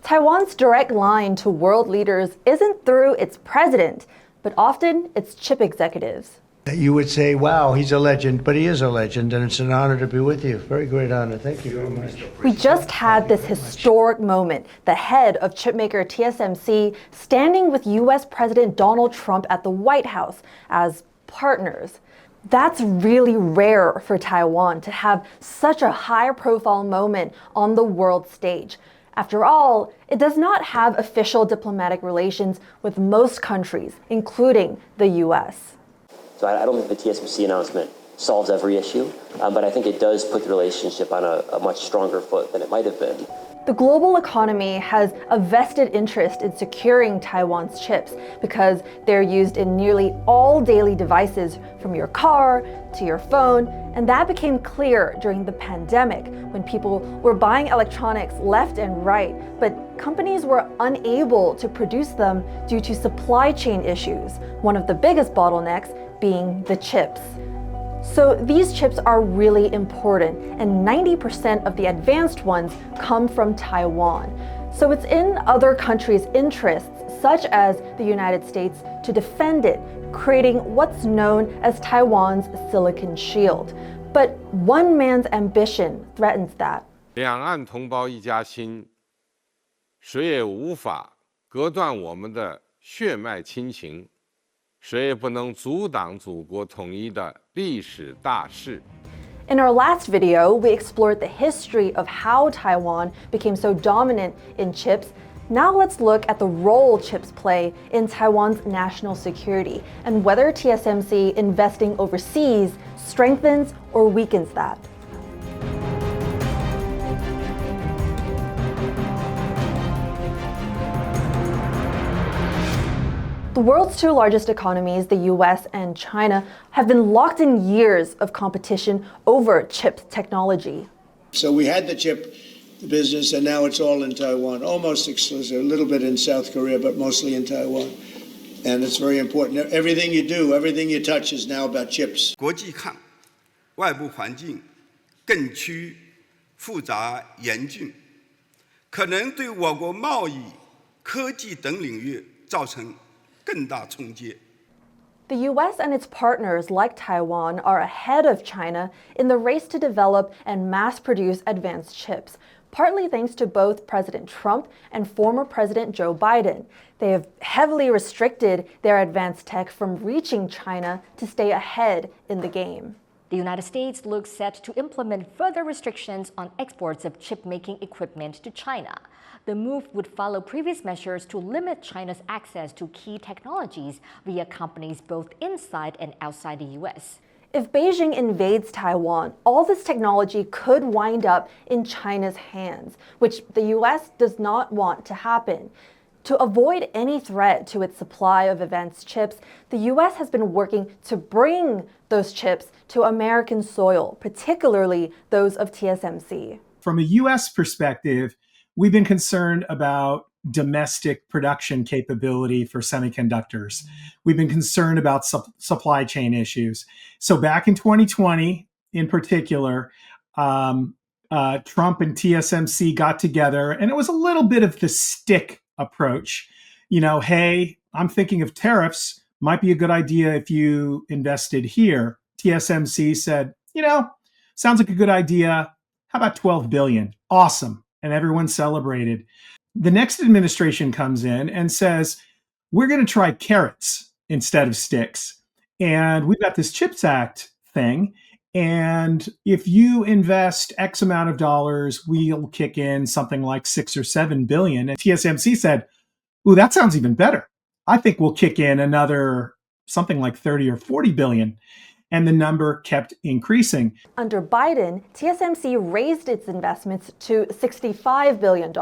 Taiwan's direct line to world leaders isn't through its president, but often its chip executives. You would say, wow, he's a legend, but he is a legend, and it's an honor to be with you. Very great honor. Thank you very much. We just had this historic moment, the head of chipmaker TSMC standing with US President Donald Trump at the White House as partners. That's really rare for Taiwan to have such a high-profile moment on the world stage. After all, it does not have official diplomatic relations with most countries, including the US. So I don't think the TSMC announcement solves every issue, but I think it does put the relationship on a much stronger foot than it might have been. The global economy has a vested interest in securing Taiwan's chips because they're used in nearly all daily devices, from your car to your phone, and that became clear during the pandemic when people were buying electronics left and right, but companies were unable to produce them due to supply chain issues, one of the biggest bottlenecks being the chips. So these chips are really important, and 90% of the advanced ones come from Taiwan. So it's in other countries' interests, such as the United States, to defend it, creating what's known as Taiwan's Silicon Shield. But one man's ambition threatens that. 两岸同胞一家亲，谁也无法隔断我们的血脉亲情。 谁也不能阻挡祖国统一的历史大势。 In our last video, we explored the history of how Taiwan became so dominant in chips. Now let's look at the role chips play in Taiwan's national security and whether TSMC investing overseas strengthens or weakens that. The world's two largest economies, the US and China, have been locked in years of competition over chip technology. So we had the chip business, and now it's all in Taiwan, almost exclusive, a little bit in South Korea, but mostly in Taiwan. And it's very important. Everything you do, everything you touch is now about chips. 国际看，外部环境更趋复杂严峻，可能对我国贸易、科技等领域造成 The US and its partners like Taiwan are ahead of China in the race to develop and mass-produce advanced chips, partly thanks to both President Trump and former President Joe Biden. They have heavily restricted their advanced tech from reaching China to stay ahead in the game. The United States looks set to implement further restrictions on exports of chip-making equipment to China. The move would follow previous measures to limit China's access to key technologies via companies both inside and outside the US. If Beijing invades Taiwan, all this technology could wind up in China's hands, which the US does not want to happen. To avoid any threat to its supply of advanced chips, the US has been working to bring those chips to American soil, particularly those of TSMC. From a US perspective, we've been concerned about domestic production capability for semiconductors. We've been concerned about supply chain issues. So back in 2020, in particular, Trump and TSMC got together, and it was a little bit of the stick approach. You know, hey, I'm thinking of tariffs. Might be a good idea if you invested here. TSMC said, you know, sounds like a good idea. How about 12 billion? Awesome. And everyone celebrated. The next administration comes in and says, we're going to try carrots instead of sticks. And we've got this CHIPS Act thing. And if you invest X amount of dollars, we'll kick in something like 6 or 7 billion. And TSMC said, ooh, that sounds even better. I think we'll kick in another something like 30 or 40 billion. And the number kept increasing. Under Biden, TSMC raised its investments to $65 billion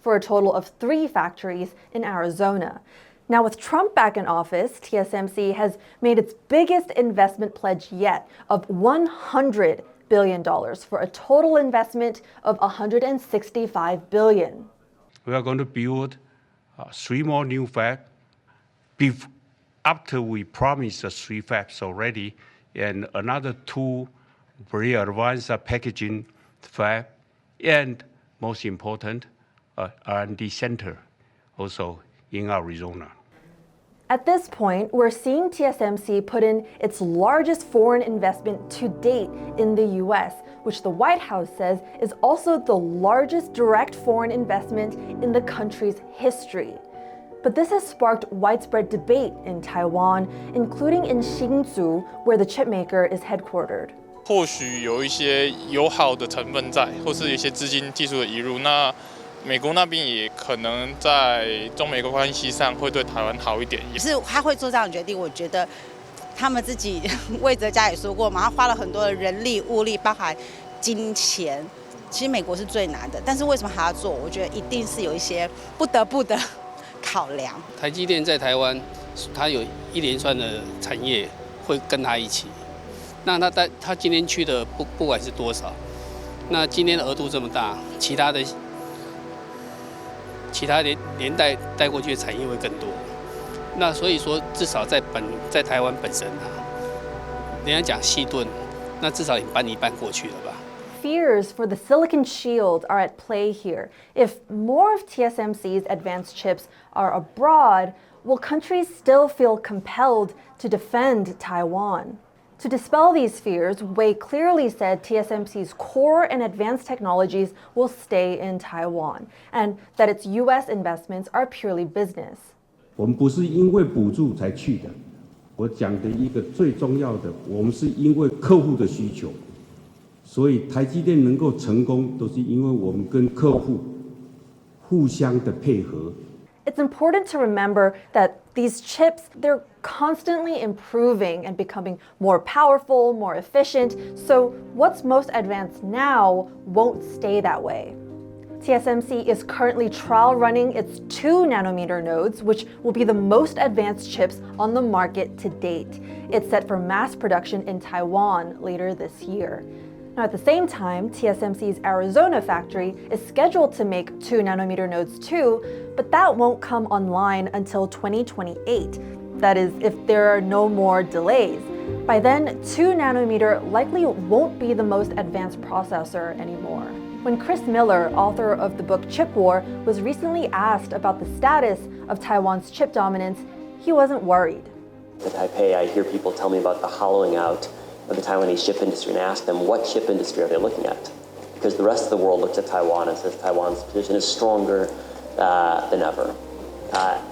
for a total of 3 factories in Arizona. Now, with Trump back in office, TSMC has made its biggest investment pledge yet of $100 billion for a total investment of $165 billion. We are going to build 3 more new fabs after we promised the 3 fabs already, and another 2 very advanced packaging fab, and most important, R&D center also in Arizona. At this point, we're seeing TSMC put in its largest foreign investment to date in the US, which the White House says is also the largest direct foreign investment in the country's history. But this has sparked widespread debate in Taiwan, including in Hsinchu, where the chipmaker is headquartered. 或许有一些友好的成分在，或是有一些资金技术的移入，那美国那边也可能在中美关系上会对台湾好一点。是他会做这样的决定，我觉得他们自己魏哲家也说过嘛，他花了很多的人力物力，包含金钱。其实美国是最难的，但是为什么还要做？我觉得一定是有一些不得不的考量。台积电在台湾，它有一连串的产业会跟它一起。那他今天去的不管是多少，那今天的额度这么大，其他连带过去的产业会更多。那所以说，至少在台湾本身啊，人家讲细盾，那至少也搬一搬过去了吧。Fears for the silicon shield are at play here. If more of TSMC's advanced chips are abroad, will countries still feel compelled to defend Taiwan? To dispel these fears, Wei clearly said TSMC's core and advanced technologies will stay in Taiwan, and that its U.S. investments are purely business. 我们不是因为补助才去的，我讲的一个最重要的，我们是因为客户的需求，所以台积电能够成功，都是因为我们跟客户互相的配合。It's important to remember that these chips, they're constantly improving and becoming more powerful, more efficient, so what's most advanced now won't stay that way. TSMC is currently trial running its 2-nanometer nodes, which will be the most advanced chips on the market to date. It's set for mass production in Taiwan later this year. Now, at the same time, TSMC's Arizona factory is scheduled to make 2-nanometer nodes too, but that won't come online until 2028. That is, if there are no more delays. By then, 2-nanometer likely won't be the most advanced processor anymore. When Chris Miller, author of the book Chip War, was recently asked about the status of Taiwan's chip dominance, he wasn't worried. In Taipei, I hear people tell me about the hollowing out of the Taiwanese chip industry, and I ask them, what chip industry are they looking at? Because the rest of the world looks at Taiwan and says Taiwan's position is stronger than ever.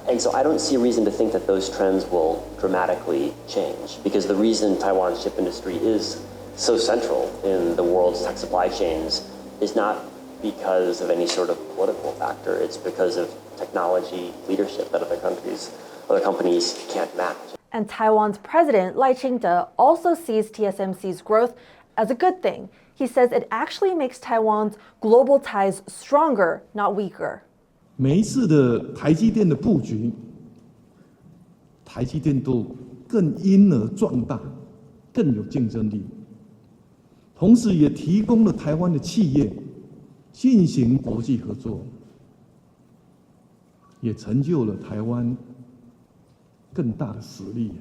And so I don't see a reason to think that those trends will dramatically change, because the reason Taiwan's chip industry is so central in the world's tech supply chains is not because of any sort of political factor. It's because of technology leadership that other companies can't match. And Taiwan's president, Lai Ching-te, also sees TSMC's growth as a good thing. He says it actually makes Taiwan's global ties stronger, not weaker. 每一次的台积电的布局，台积电都更因而壮大，更有竞争力，同时也提供了台湾的企业进行国际合作，也成就了台湾更大的实力。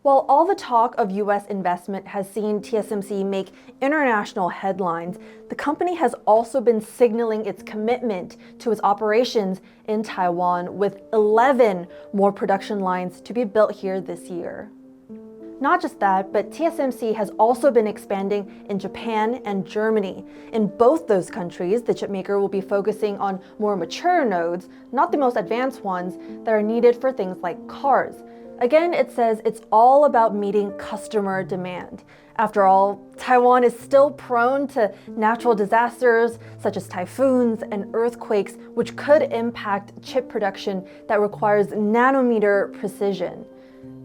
While all the talk of U.S. investment has seen TSMC make international headlines, the company has also been signaling its commitment to its operations in Taiwan, with 11 more production lines to be built here this year. Not just that, but TSMC has also been expanding in Japan and Germany. In both those countries, the chipmaker will be focusing on more mature nodes, not the most advanced ones, that are needed for things like cars. Again, it says it's all about meeting customer demand. After all, Taiwan is still prone to natural disasters such as typhoons and earthquakes, which could impact chip production that requires nanometer precision.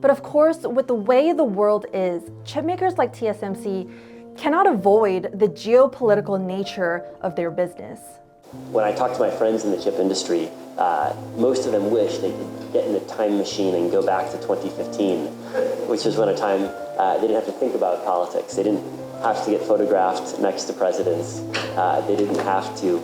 But of course, with the way the world is, chipmakers like TSMC cannot avoid the geopolitical nature of their business. When I talk to my friends in the chip industry, most of them wish they could get in a time machine and go back to 2015, which was when a time they didn't have to think about politics. They didn't have to get photographed next to presidents. They didn't have to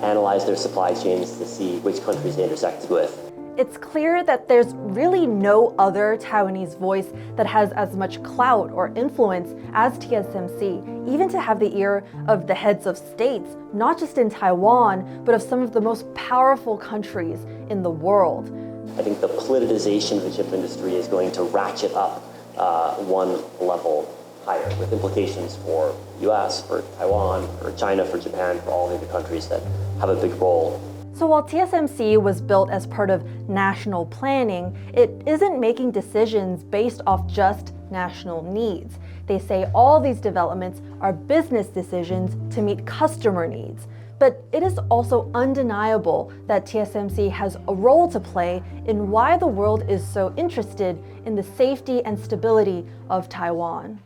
analyze their supply chains to see which countries they intersected with. it's clear that there's really no other Taiwanese voice that has as much clout or influence as TSMC, even to have the ear of the heads of states, not just in Taiwan, but of some of the most powerful countries in the world. I think the politicization of the chip industry is going to ratchet up one level higher, with implications for US, for Taiwan, for China, for Japan, for all the other countries that have a big role. So while TSMC was built as part of national planning, it isn't making decisions based off just national needs. They say all these developments are business decisions to meet customer needs. But it is also undeniable that TSMC has a role to play in why the world is so interested in the safety and stability of Taiwan.